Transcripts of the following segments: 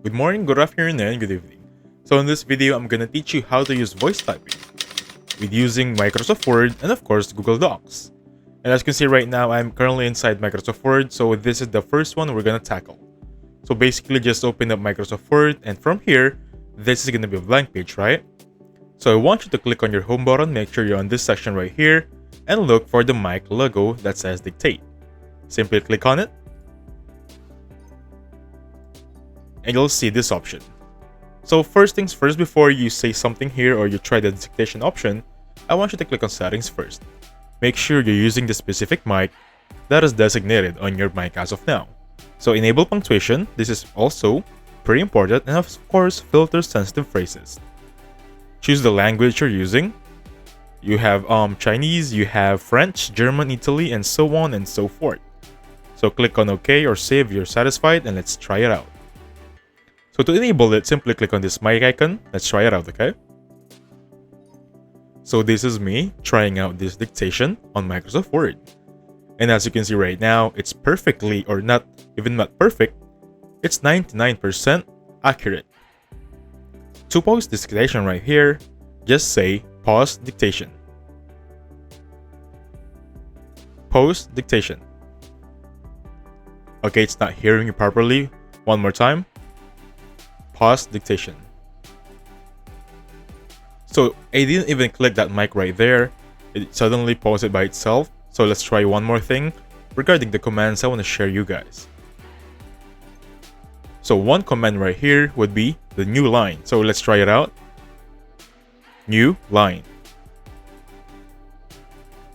Good morning, good afternoon, and good evening. So in this video, I'm gonna teach you how to use voice typing with using Microsoft Word and of course Google Docs. And as you can see right now, I'm currently inside Microsoft Word, so this is the first one we're gonna tackle. So basically just open up Microsoft Word, and from here, this is gonna be a blank page, right? So I want you to click on your home button, make sure you're on this section right here, and look for the mic logo that says dictate. Simply click on it, and you'll see this option. So first things first, before you say something here or you try the dictation option, I want you to click on settings first. Make sure you're using the specific mic that is designated on your mic as of now. So enable punctuation, this is also pretty important, and of course filter sensitive phrases. Choose the language you're using. You have Chinese, you have French, German, Italy, and so on and so forth. So click on OK or save if you're satisfied, and let's try it out. So to enable it, simply click on this mic icon. Let's try it out, okay? So this is me trying out this dictation on Microsoft Word. And as you can see right now, it's perfectly, or not even not perfect, it's 99% accurate. To pause this dictation right here, just say pause dictation. Pause dictation. Okay, it's not hearing you properly. One more time. Pause dictation. So I didn't even click that mic right there. It suddenly paused it by itself. So let's try one more thing regarding the commands I want to share you guys. So one command right here would be the new line. So let's try it out. New line.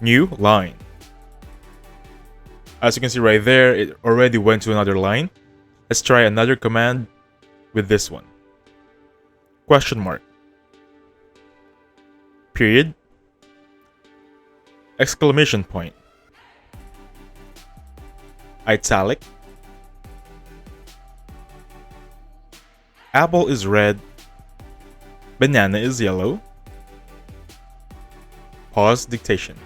New line. As you can see right there, it already went to another line. Let's try another command with this one. Question mark. Period. Exclamation point. Italic. Apple is red. Banana is yellow. Pause dictation.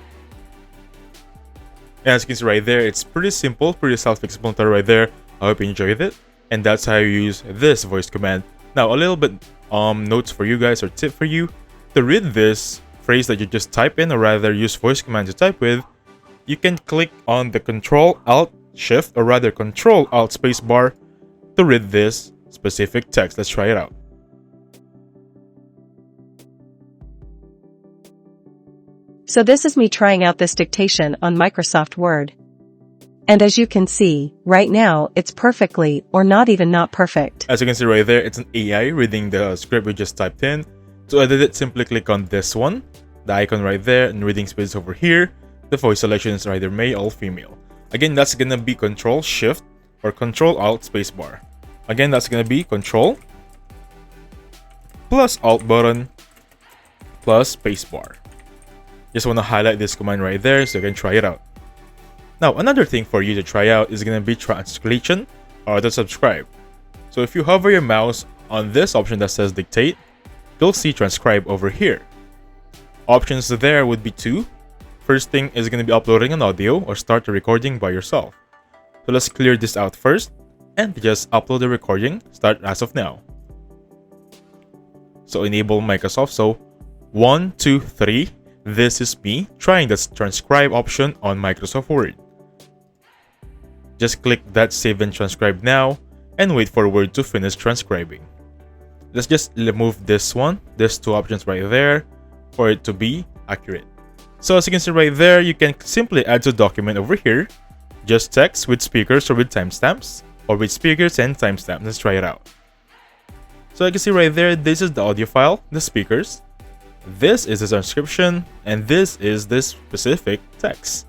And as you can see right there, it's pretty simple, pretty self-explanatory right there. I hope you enjoyed it. And that's how you use this voice command. Now, a little bit notes for you guys, or tip for you. To read this phrase that you just type in, or rather use voice command to type with, you can click on the Control-Alt-Shift, or rather Control-Alt-Spacebar to read this specific text. Let's try it out. So this is me trying out this dictation on Microsoft Word. And as you can see, right now, it's perfectly, or not even not perfect. As you can see right there, it's an AI reading the script we just typed in. To edit it, simply click on this one, the icon right there, and reading speed is over here. The voice selection is either male or female. Again, that's gonna be Control-Shift or Control-Alt-Spacebar. Again, that's gonna be Control plus Alt button plus Spacebar. Just wanna highlight this command right there so you can try it out. Now, another thing for you to try out is going to be transcription or the subscribe. So if you hover your mouse on this option that says dictate, you'll see transcribe over here. Options there would be two. First thing is going to be uploading an audio or start the recording by yourself. So let's clear this out first and just upload the recording, start as of now. So enable Microsoft. So 1, 2, 3. This is me trying the transcribe option on Microsoft Word. Just click that save and transcribe now and wait for Word to finish transcribing. Let's just remove this one, these two options right there, for it to be accurate. So as you can see right there, you can simply add to document over here, just text with speakers or with timestamps, or with speakers and timestamps. Let's try it out. So you can see right there, this is the audio file, the speakers. This is the transcription, and this is this specific text.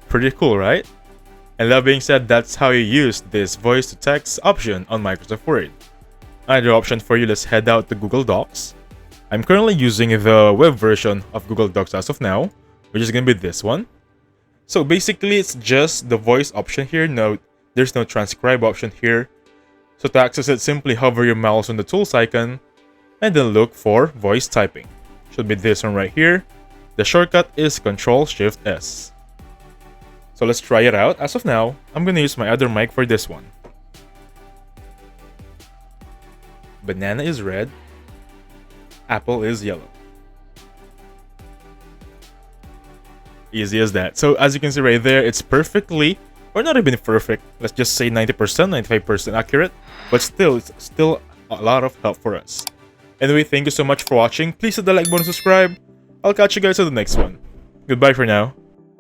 Pretty cool, right? And that being said, that's how you use this voice to text option on Microsoft Word. Another option for you, let's head out to Google Docs. I'm currently using the web version of Google Docs as of now, which is going to be this one. So basically, it's just the voice option here. No, there's no transcribe option here. So to access it, simply hover your mouse on the tools icon and then look for voice typing. Should be this one right here. The shortcut is Control-Shift-S. So let's try it out. As of now, I'm going to use my other mic for this one. banana is red, apple is yellow. Easy as that. So as you can see right there, it's perfectly, or not even perfect, let's just say 90%, 95% accurate, but still, it's still a lot of help for us. Anyway, thank you so much for watching. Please hit the like button and subscribe. I'll catch you guys on the next one. Goodbye for now.